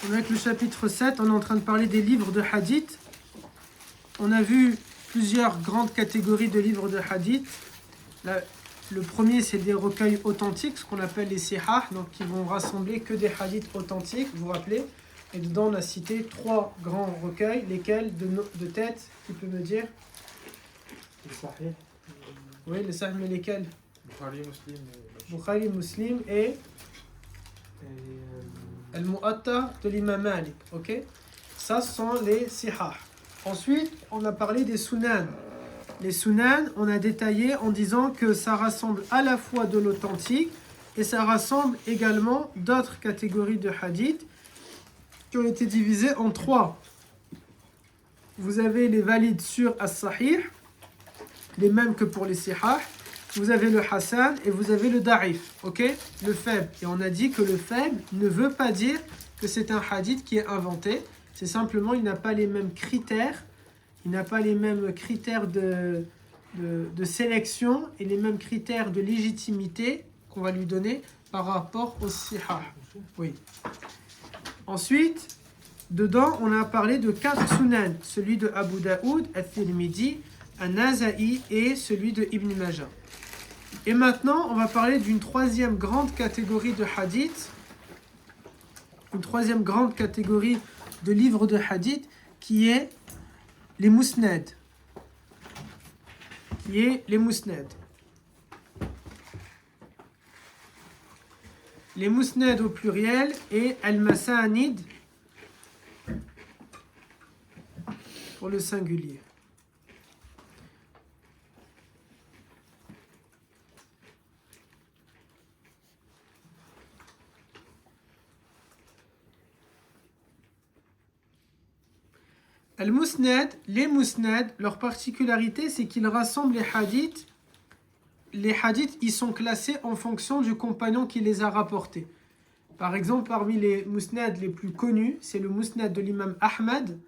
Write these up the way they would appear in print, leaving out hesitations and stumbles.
On est avec le chapitre 7, on est en train de parler des livres de hadith. On a vu plusieurs grandes catégories de livres de hadith. Le premier, c'est des recueils authentiques, ce qu'on appelle les sihah, donc qui vont rassembler que des hadiths authentiques, vous vous rappelez. Et dedans, on a cité 3 grands recueils, lesquels de tête, qui peut me dire? Les Sahih. Oui, les sahih, mais lesquels? Bukhari, Muslim et Al-Mu'atta de l'imam Malik. Ok? Ça, ce sont les sihah. Ensuite, on a parlé des sunan. Les sunan, on a détaillé en disant que ça rassemble à la fois de l'authentique et ça rassemble également d'autres catégories de hadith qui ont été divisées en 3. Vous avez les valides sur as-sahih, les mêmes que pour les sihah. Vous avez le hassan et vous avez le da'if, ok? Le faible. Et on a dit que le faible ne veut pas dire que c'est un hadith qui est inventé. C'est simplement, il n'a pas les mêmes critères. Il n'a pas les mêmes critères de sélection et les mêmes critères de légitimité qu'on va lui donner par rapport au sihah. Oui. Ensuite, dedans, on a parlé de 4 sunan. Celui de Abu Daoud, Al-Tirmidhi, An-Nasa'i et celui de Ibn Majah. Et maintenant, on va parler d'une troisième grande catégorie de hadith, une troisième grande catégorie de livres de hadith qui est les musnad. Les musnad au pluriel et al-masanid pour le singulier. Al-Musnad, les Musnad, leur particularité, c'est qu'ils rassemblent les hadiths. Les hadiths, ils sont classés en fonction du compagnon qui les a rapportés. Par exemple, parmi les Musnad les plus connus, c'est le Musnad de l'imam Ahmad,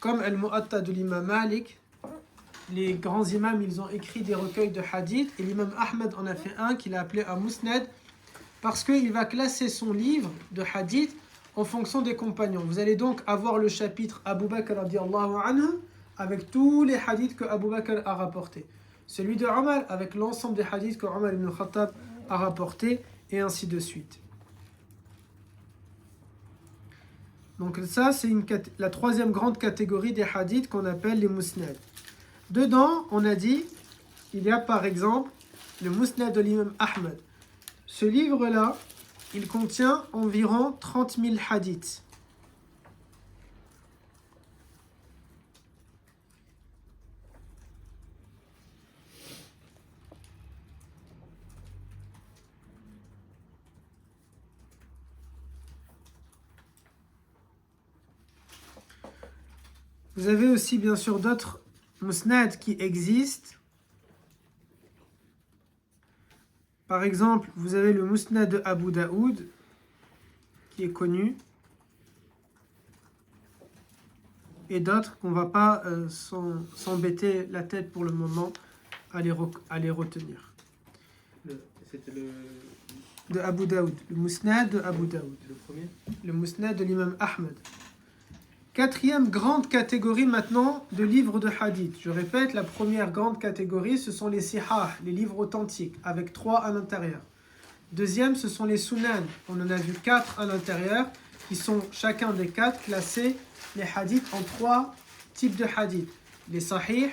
comme Al-Mu'atta de l'imam Malik. Les grands imams, ils ont écrit des recueils de hadiths, et l'imam Ahmad en a fait un qu'il a appelé un Musnad, parce qu'il va classer son livre de hadith en fonction des compagnons. Vous allez donc avoir le chapitre Abu Bakr radiallahu anhu avec tous les hadiths que Abu Bakr a rapportés. Celui de Omar avec l'ensemble des hadiths que Omar ibn Khattab a rapportés et ainsi de suite. Donc ça, c'est la troisième grande catégorie des hadiths qu'on appelle les musnad. Dedans, on a dit, il y a par exemple le musnad de l'imam Ahmad. Ce livre-là, il contient environ 30 000 hadiths. Vous avez aussi bien sûr d'autres musnad qui existent. Par exemple, vous avez le Musnad de Abu Daoud, qui est connu, et d'autres qu'on ne va pas s'embêter la tête pour le moment à les retenir. C'était le... De Abu Daoud, le Musnad de Abu Daoud. Le premier? Le Musnad de l'imam Ahmad. Quatrième grande catégorie maintenant de livres de hadith. Je répète, la première grande catégorie, ce sont les sihah, les livres authentiques, avec 3 à l'intérieur. Deuxième, ce sont les sunan. On en a vu 4 à l'intérieur, qui sont chacun des 4 classés, les hadiths, en 3 types de hadiths. Les sahih,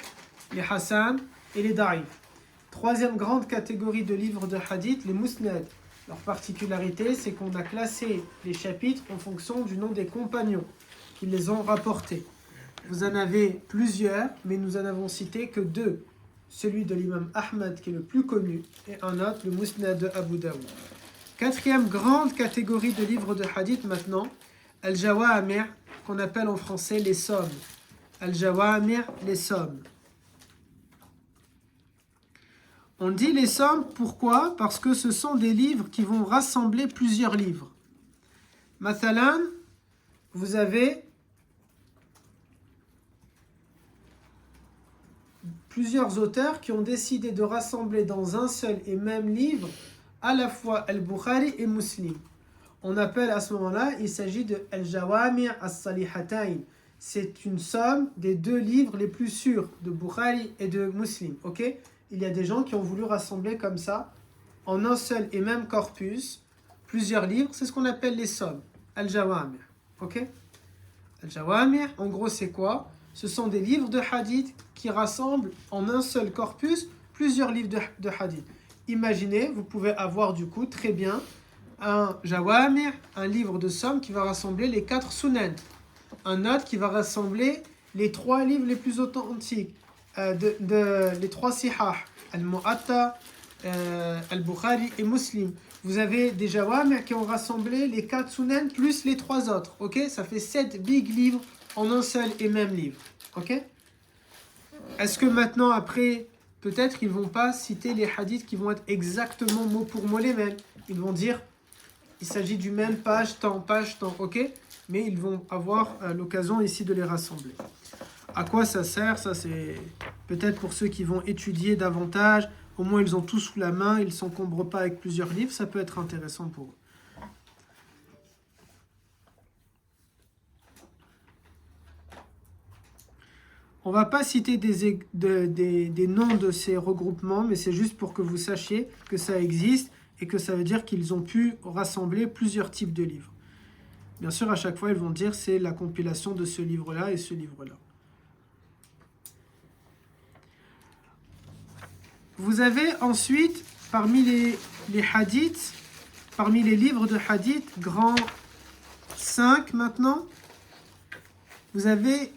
les hassan et les da'if. Troisième grande catégorie de livres de hadith, les musnad. Leur particularité, c'est qu'on a classé les chapitres en fonction du nom des compagnons qui les ont rapportés. Vous en avez plusieurs, mais nous en avons cité que 2. Celui de l'imam Ahmad qui est le plus connu et un autre, le Musnad de Abu Daoud. Quatrième grande catégorie de livres de hadith maintenant, Al-Jawami', qu'on appelle en français les sommes. Al-Jawami', les sommes. On dit les sommes, pourquoi? Parce que ce sont des livres qui vont rassembler plusieurs livres. Mathalan, vous avez plusieurs auteurs qui ont décidé de rassembler dans un seul et même livre à la fois Al-Bukhari et Muslim. On appelle à ce moment-là, il s'agit de Al-Jawami' as-Salihatayn. C'est une somme des deux livres les plus sûrs, de Bukhari et de Muslim. Ok? Il y a des gens qui ont voulu rassembler comme ça, en un seul et même corpus, plusieurs livres. C'est ce qu'on appelle les sommes. Al-Jawami'. Ok? Al-Jawami', en gros, c'est quoi? Ce sont des livres de hadith qui rassemblent en un seul corpus plusieurs livres de hadith. Imaginez, vous pouvez avoir du coup très bien un Jawami', un livre de sommes qui va rassembler les 4 sunan. Un autre qui va rassembler les 3 livres les plus authentiques, les 3 sihah, Al-Mu'atta, Al-Bukhari et Muslim. Vous avez des Jawami' qui ont rassemblé les 4 sunan plus les 3 autres. Ok? Ça fait 7 big livres en un seul et même livre. Ok? Est-ce que maintenant, après, peut-être ils ne vont pas citer les hadiths qui vont être exactement mot pour mot les mêmes. Ils vont dire, il s'agit du même page, temps, ok? Mais ils vont avoir l'occasion ici de les rassembler. À quoi ça sert? Ça, c'est peut-être pour ceux qui vont étudier davantage. Au moins, ils ont tout sous la main, ils ne s'encombrent pas avec plusieurs livres. Ça peut être intéressant pour eux. On ne va pas citer des noms de ces regroupements, mais c'est juste pour que vous sachiez que ça existe et que ça veut dire qu'ils ont pu rassembler plusieurs types de livres. Bien sûr, à chaque fois, ils vont dire c'est la compilation de ce livre-là et ce livre-là. Vous avez ensuite, parmi les hadiths, parmi les livres de hadith, grand 5 maintenant, vous avez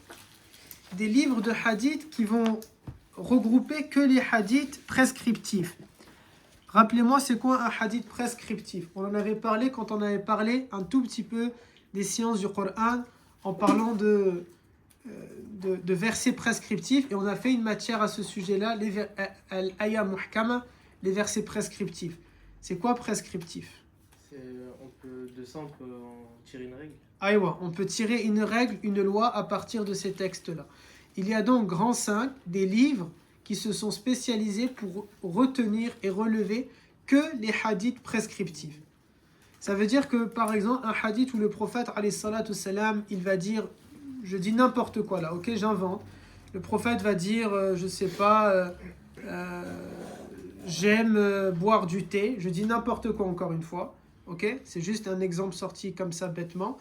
des livres de hadith qui vont regrouper que les hadiths prescriptifs. Rappelez-moi, c'est quoi un hadith prescriptif? On en avait parlé quand on avait parlé un tout petit peu des sciences du Coran en parlant de versets prescriptifs, et on a fait une matière à ce sujet-là, al-aya muhkama, les versets prescriptifs. C'est quoi prescriptif? De ça, on peut en tirer une règle. Aïwa, on peut tirer une règle, une loi à partir de ces textes-là. Il y a donc grand 5 des livres qui se sont spécialisés pour retenir et relever que les hadiths prescriptifs. Ça veut dire que, par exemple, un hadith où le prophète, alayhi salatu salam, il va dire, je dis n'importe quoi là, ok, j'invente. Le prophète va dire, je sais pas, j'aime boire du thé. Je dis n'importe quoi encore une fois, ok. C'est juste un exemple sorti comme ça bêtement.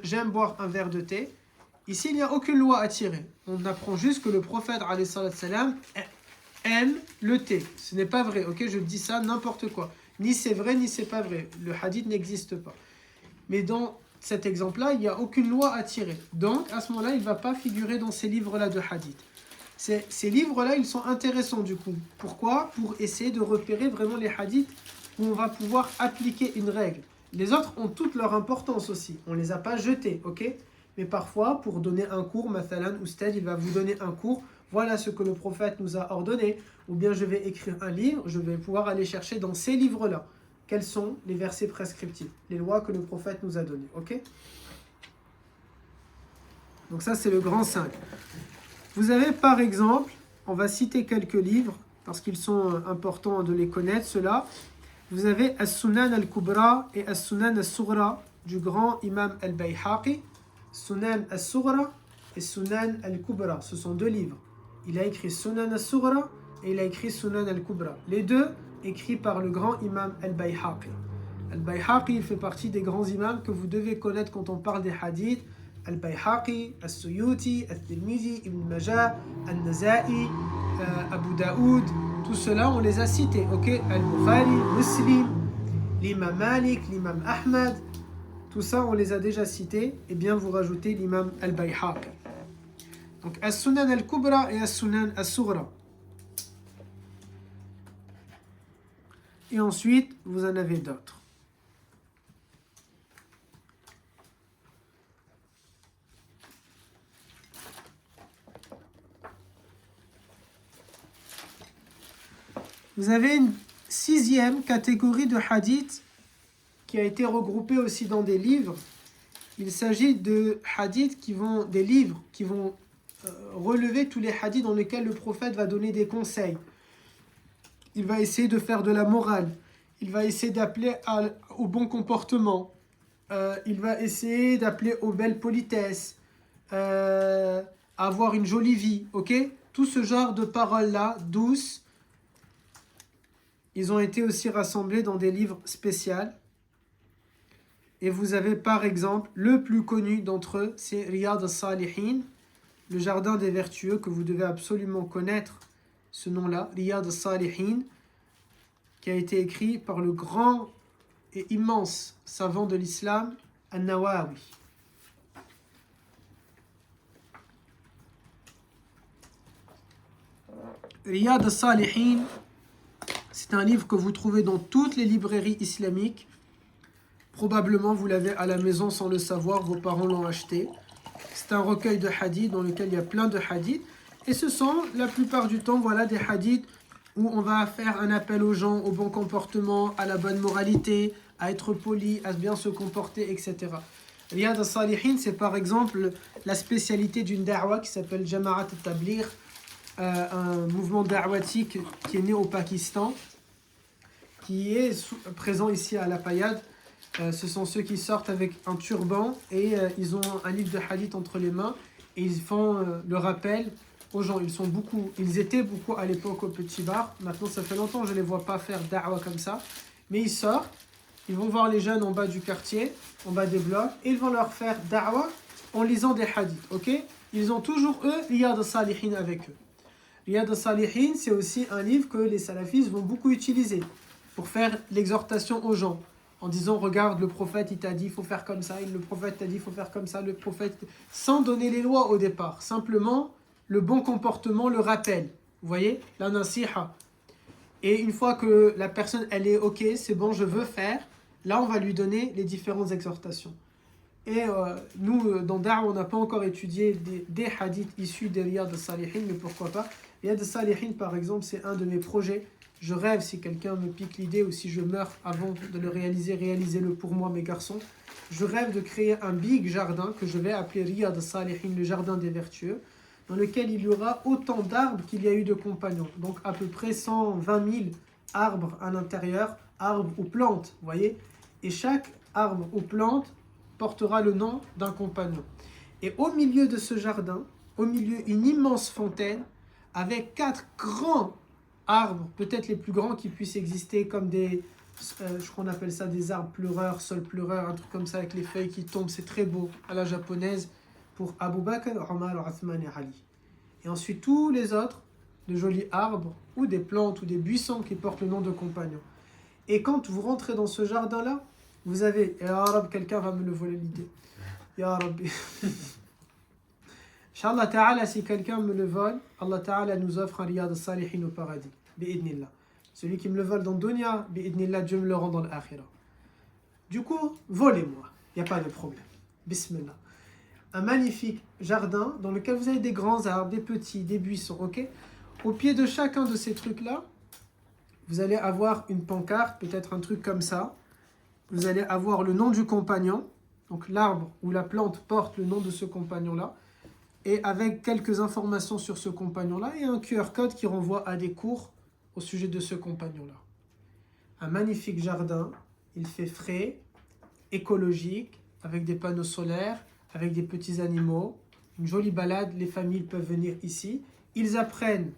J'aime boire un verre de thé. Ici, il n'y a aucune loi à tirer. On apprend juste que le prophète, alayhi salatu salam, aime le thé. Ce n'est pas vrai, ok. Je dis ça n'importe quoi. Ni c'est vrai, ni c'est pas vrai. Le hadith n'existe pas. Mais dans cet exemple-là, il n'y a aucune loi à tirer. Donc, à ce moment-là, il ne va pas figurer dans ces livres-là de hadith. Ces livres-là, ils sont intéressants du coup. Pourquoi? Pour essayer de repérer vraiment les hadiths où on va pouvoir appliquer une règle. Les autres ont toute leur importance aussi. On ne les a pas jetés, ok? Mais parfois, pour donner un cours, mathalan, oustad, il va vous donner un cours. Voilà ce que le prophète nous a ordonné. Ou bien je vais écrire un livre, je vais pouvoir aller chercher dans ces livres-là. Quels sont les versets prescriptifs, les lois que le prophète nous a données, ok? Donc ça, c'est le grand 5. Vous avez par exemple, on va citer quelques livres, parce qu'ils sont importants de les connaître, ceux-là. Vous avez As-Sunan al-Kubra et As-Sunan al-Sughra du grand imam al-Bayhaqi. Sunan al-Sughra et Sunan al-Kubra, ce sont 2 livres. Il a écrit Sunan al-Sughra et il a écrit Sunan al-Kubra. Les 2 écrits par le grand imam al-Bayhaqi. Al-Bayhaqi, il fait partie des grands imams que vous devez connaître quand on parle des hadiths. Al-Bayhaqi, As-Suyuti, Al-Tirmidhi, Ibn Majah, Al-Naza'i, Abu Daoud, tout cela on les a cités, ok? Al-Bukhari, Muslim, l'imam Malik, l'imam Ahmad, tout ça on les a déjà cités, et bien vous rajoutez l'imam Al-Bayhaqi. Donc As-Sunan al-Kubra et As-Sunan al-Sughra. Et ensuite, vous en avez d'autres. Vous avez une 6e catégorie de hadiths qui a été regroupée aussi dans des livres. Il s'agit de hadiths des livres qui vont relever tous les hadiths dans lesquels le prophète va donner des conseils. Il va essayer de faire de la morale. Il va essayer d'appeler au bon comportement. Il va essayer d'appeler aux belles politesses, à avoir une jolie vie, ok? Tout ce genre de paroles-là, douces, ils ont été aussi rassemblés dans des livres spéciaux. Et vous avez par exemple, le plus connu d'entre eux, c'est Riyad al-Salihin, le jardin des vertueux, que vous devez absolument connaître, ce nom-là, Riyad al-Salihin, qui a été écrit par le grand et immense savant de l'islam, An-Nawawi. Riyad al-Salihin, c'est un livre que vous trouvez dans toutes les librairies islamiques. Probablement vous l'avez à la maison sans le savoir, vos parents l'ont acheté. C'est un recueil de hadiths dans lequel il y a plein de hadiths. Et ce sont la plupart du temps voilà, des hadiths où on va faire un appel aux gens au bon comportement, à la bonne moralité, à être poli, à bien se comporter, etc. Riyad al-Salihin, c'est par exemple la spécialité d'une da'wa qui s'appelle Jama'at al-Tabligh, un mouvement da'watique qui est né au Pakistan, qui est présent ici à La Payade. Ce sont ceux qui sortent avec un turban et ils ont un livre de hadith entre les mains et ils font le rappel aux gens. Ils étaient beaucoup à l'époque au Petit Bar. Maintenant, ça fait longtemps que je ne les vois pas faire da'wa comme ça. Mais ils sortent, ils vont voir les jeunes en bas du quartier, en bas des blocs, et ils vont leur faire da'wa en lisant des hadiths. Ok? Ils ont toujours, eux, Riyad al-Salihin avec eux. Riyad al-Salihin, c'est aussi un livre que les salafistes vont beaucoup utiliser pour faire l'exhortation aux gens. En disant, regarde, le prophète, il t'a dit, il faut faire comme ça, le prophète t'a dit, il faut faire comme ça, le prophète... Sans donner les lois au départ, simplement, le bon comportement le rappelle. Vous voyez, la nasiha. Et une fois que la personne, elle est ok, c'est bon, je veux faire, là, on va lui donner les différentes exhortations. Et nous, dans Da'wa, on n'a pas encore étudié des hadiths issus des Riyad al-Salihin, mais pourquoi pas. Riyad al-Salihin, par exemple, c'est un de mes projets. Je rêve, si quelqu'un me pique l'idée ou si je meurs avant de le réaliser, réalisez-le pour moi, mes garçons. Je rêve de créer un big jardin que je vais appeler Riyad al-Salihin, le jardin des vertueux, dans lequel il y aura autant d'arbres qu'il y a eu de compagnons. Donc à peu près 120 000 arbres à l'intérieur, arbres ou plantes, vous voyez. Et chaque arbre ou plante portera le nom d'un compagnon. Et au milieu de ce jardin, au milieu une immense fontaine avec 4 grands arbres, peut-être les plus grands qui puissent exister, comme des, je crois qu'on appelle ça des arbres pleureurs, sol pleureur, un truc comme ça avec les feuilles qui tombent, c'est très beau à la japonaise pour Abu Bakr, Omar, Othman et Ali. Et ensuite tous les autres, de jolis arbres ou des plantes ou des buissons qui portent le nom de compagnons. Et quand vous rentrez dans ce jardin-là, vous avez, Ya Rab, quelqu'un va me le voler l'idée. Ya Rabbi. Inch'Allah Ta'ala, si quelqu'un me le vole, Allah Ta'ala nous offre un Riyad al-Salihin au paradis. Bi'idnillah. Celui qui me le vole dans Dunya, bi'idnillah, Dieu me le rend dans l'Akhirah. Du coup, volez-moi. Il n'y a pas de problème. Bismillah. Un magnifique jardin dans lequel vous avez des grands arbres, des petits, des buissons, ok? Au pied de chacun de ces trucs-là, vous allez avoir une pancarte, peut-être un truc comme ça. Vous allez avoir le nom du compagnon. Donc l'arbre ou la plante porte le nom de ce compagnon-là. Et avec quelques informations sur ce compagnon-là et un QR code qui renvoie à des cours au sujet de ce compagnon-là. Un magnifique jardin, il fait frais, écologique, avec des panneaux solaires, avec des petits animaux, une jolie balade, les familles peuvent venir ici. Ils apprennent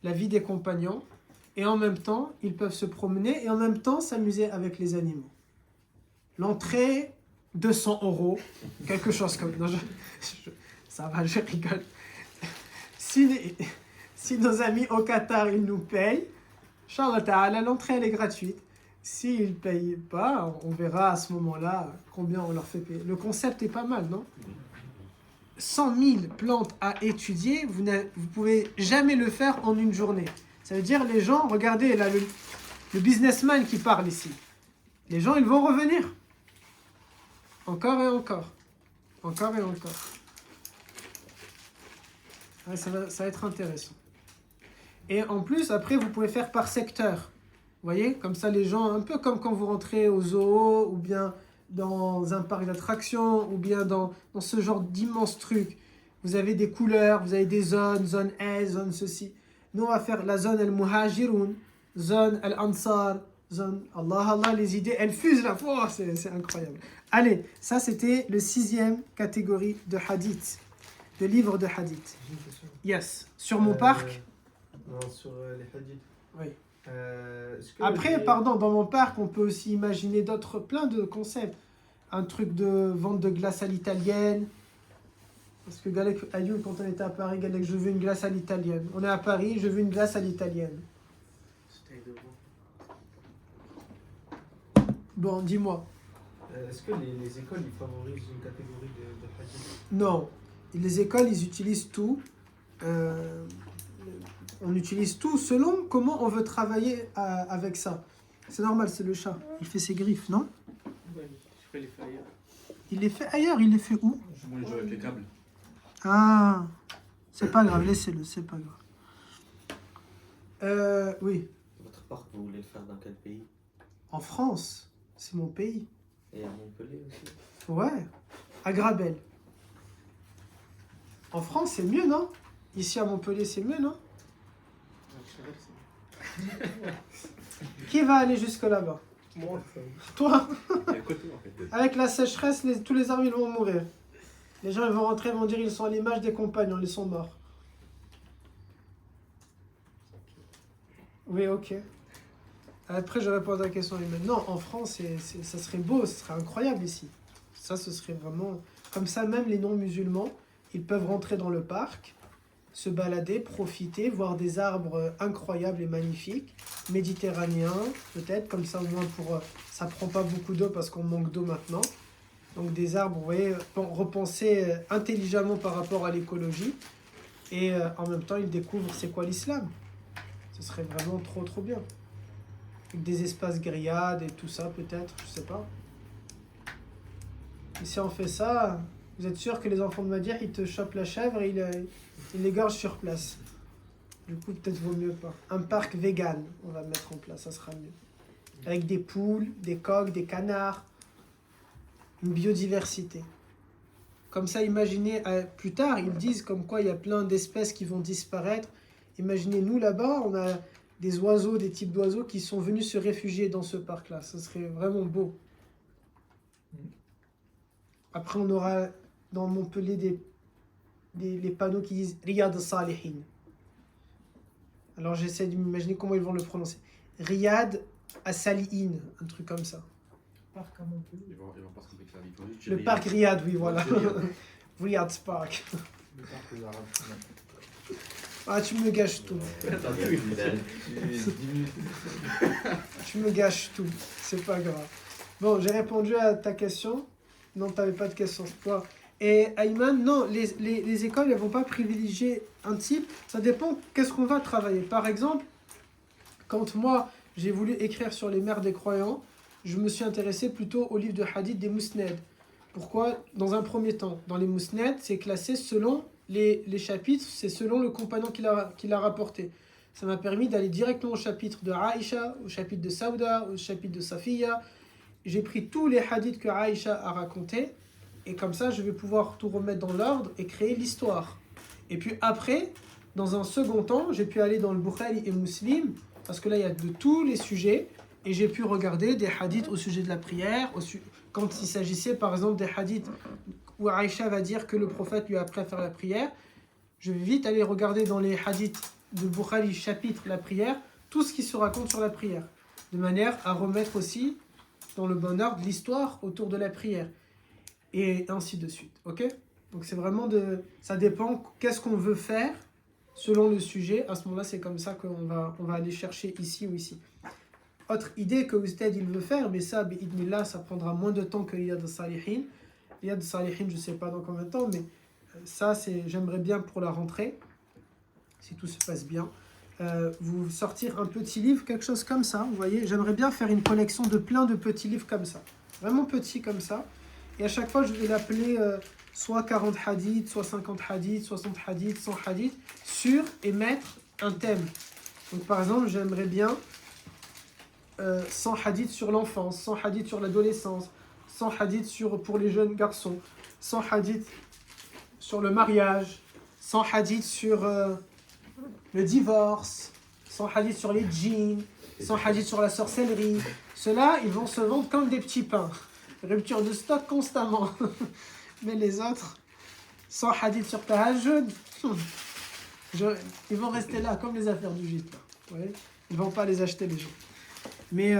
la vie des compagnons et en même temps, ils peuvent se promener et en même temps s'amuser avec les animaux. L'entrée, 200 €, quelque chose comme... Non, ça va, je rigole. Si nos amis au Qatar, ils nous payent, Inch'Allah Ta'ala, l'entrée, elle est gratuite. S'ils ne payent pas, on verra à ce moment-là combien on leur fait payer. Le concept est pas mal, non? 100 000 plantes à étudier, vous ne pouvez jamais le faire en une journée. Ça veut dire, les gens, regardez là, le businessman qui parle ici. Les gens, ils vont revenir. Encore et encore. Encore et encore. Ouais, ça va être intéressant. Et en plus, après, vous pouvez faire par secteur. Vous voyez, comme ça, les gens, un peu comme quand vous rentrez au zoo, ou bien dans un parc d'attractions, ou bien dans ce genre d'immenses trucs. Vous avez des couleurs, vous avez des zones, zone A, zone ceci. Nous, on va faire la zone al-Muhajiroun, zone al-Ansar, zone. Allah, Allah, les idées, elles fusent la fois. C'est incroyable. Allez, ça c'était le 6e catégorie de hadith, de livres de hadith. J'ai une question. Yes. Sur mon parc. Non, sur les hadiths. Oui. Est-ce que Après, les- pardon, dans mon parc, on peut aussi imaginer plein de concepts. Un truc de vente de glace à l'italienne. Parce que Galek Ayoub, quand on était à Paris, Galek, je veux une glace à l'italienne. On est à Paris, je veux une glace à l'italienne. C'était de bon. Bon, dis-moi. Est-ce que les écoles ils favorisent une catégorie de hadiths? Non. Les écoles, ils utilisent tout. On utilise tout selon comment on veut travailler avec ça. C'est normal, c'est le chat. Il fait ses griffes, non? Ouais, je fais les feuilles ailleurs. Il les fait ailleurs, il les fait où? Moi, je joue avec les câbles. Ah, c'est pas grave, laissez-le, c'est pas grave. Oui, Votre parc, vous voulez le faire dans quel pays? en France, c'est mon pays. Et à Montpellier aussi? Ouais, à Grabel. En France, c'est mieux, non? Ici à Montpellier, c'est mieux, non? Ouais, je fais ça. Qui va aller jusque là-bas? Moi, Toi? Il y a côté, en fait. Avec la sécheresse, tous les arbres ils vont mourir. Les gens ils vont rentrer, ils vont dire ils sont à l'image des compagnons, ils sont morts. Oui, ok. Après, je réponds à ta question. Non, en France, ça serait beau, ce serait incroyable ici. Ça, ce serait vraiment... Comme ça, même les non-musulmans, ils peuvent rentrer dans le parc, se balader, profiter, voir des arbres incroyables et magnifiques, méditerranéens, peut-être, comme ça au moins ça prend pas beaucoup d'eau parce qu'on manque d'eau maintenant. Donc des arbres, vous voyez, repensés intelligemment par rapport à l'écologie. Et en même temps, ils découvrent c'est quoi l'islam. Ce serait vraiment trop trop bien. Avec des espaces grillades et tout ça, peut-être, je sais pas. Et si on fait ça, vous êtes sûr que les enfants de Madia, ils te chopent la chèvre et ils l'égorgent sur place. Du coup, peut-être vaut mieux pas. Un parc vegan, on va mettre en place, ça sera mieux. Avec des poules, des coqs, des canards. Une biodiversité. Comme ça, imaginez, plus tard, ils disent comme quoi il y a plein d'espèces qui vont disparaître. Imaginez, nous là-bas, on a des oiseaux, des types d'oiseaux qui sont venus se réfugier dans ce parc-là. Ce serait vraiment beau. Après, on aura dans Montpellier les panneaux qui disent Riyad Salihin. Alors, j'essaie de m'imaginer comment ils vont le prononcer. Riyad Salihin, un truc comme ça. Parc à Montpellier. Ils vont pas se compliquer la vie. Ils vont juste Le dire parc Riyad, oui, voilà. Ouais, c'est Riyad. Riyad Park. Le parc des Arabes. Ah, tu me gâches tout. Attends, oui, Tu me gâches tout. C'est pas grave. Bon, j'ai répondu à ta question. Non, t'avais pas de question, c'est toi. Et Ayman, non, les écoles, elles vont pas privilégier un type. Ça dépend qu'est-ce qu'on va travailler. Par exemple, quand moi, j'ai voulu écrire sur les mères des croyants, je me suis intéressé plutôt au livre de hadith des Mousned. Pourquoi? Dans un premier temps, dans les Mousned, c'est classé selon les chapitres, c'est selon le compagnon qui l'a rapporté. Ça m'a permis d'aller directement au chapitre de Aïcha, au chapitre de Saouda, au chapitre de Safiya. J'ai pris tous les hadiths que Aïcha a racontés, et comme ça, je vais pouvoir tout remettre dans l'ordre et créer l'histoire. Et puis après, dans un second temps, j'ai pu aller dans le Bukhari et Muslim, parce que là, il y a de tous les sujets, et j'ai pu regarder des hadiths au sujet de la prière, quand il s'agissait par exemple des hadiths où Aïcha va dire que le prophète lui a appris à faire la prière, je vais vite aller regarder dans les hadiths de Bukhari, chapitre la prière, tout ce qui se raconte sur la prière, de manière à remettre aussi dans le bon ordre l'histoire autour de la prière, et ainsi de suite, ok? Donc c'est vraiment ça dépend qu'est-ce qu'on veut faire selon le sujet. À ce moment-là, c'est comme ça qu'on va aller chercher ici ou ici. Autre idée que Oustad il veut faire, mais ça, bi'idnillah, ça prendra moins de temps que Riyad Salihin. Riyad Salihin, je ne sais pas dans combien de temps, mais ça, j'aimerais bien pour la rentrée, si tout se passe bien, vous sortir un petit livre, quelque chose comme ça, vous voyez. J'aimerais bien faire une collection de plein de petits livres comme ça, vraiment petits comme ça. Et à chaque fois, je vais l'appeler soit 40 hadiths, soit 50 hadiths, 60 hadiths, 100 hadiths, et mettre un thème. Donc par exemple, j'aimerais bien 100 hadiths sur l'enfance, 100 hadiths sur l'adolescence, 100 hadiths pour les jeunes garçons, 100 hadiths sur le mariage, 100 hadiths sur le divorce, 100 hadiths sur les djinns, sans hadith sur la sorcellerie. Ceux-là, ils vont se vendre comme des petits pains. Rupture de stock constamment. Mais les autres, sans hadith sur tahajjud, ils vont rester là, comme les affaires du gîte. Ouais. Ils ne vont pas les acheter, les gens. Mais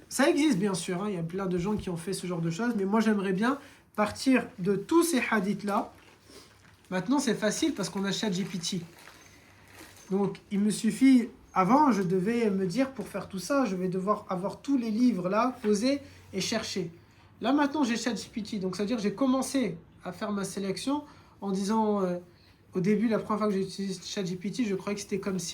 ça existe, bien sûr. Hein. Il y a plein de gens qui ont fait ce genre de choses. Mais moi, j'aimerais bien partir de tous ces hadiths-là. Maintenant, c'est facile parce qu'on a ChatGPT. Donc, il me suffit... Avant, je devais me dire, pour faire tout ça, je vais devoir avoir tous les livres là, posés et chercher. Là, maintenant, j'ai ChatGPT. Donc, ça veut dire que j'ai commencé à faire ma sélection en disant... au début, la première fois que j'ai utilisé ChatGPT, je croyais que c'était comme si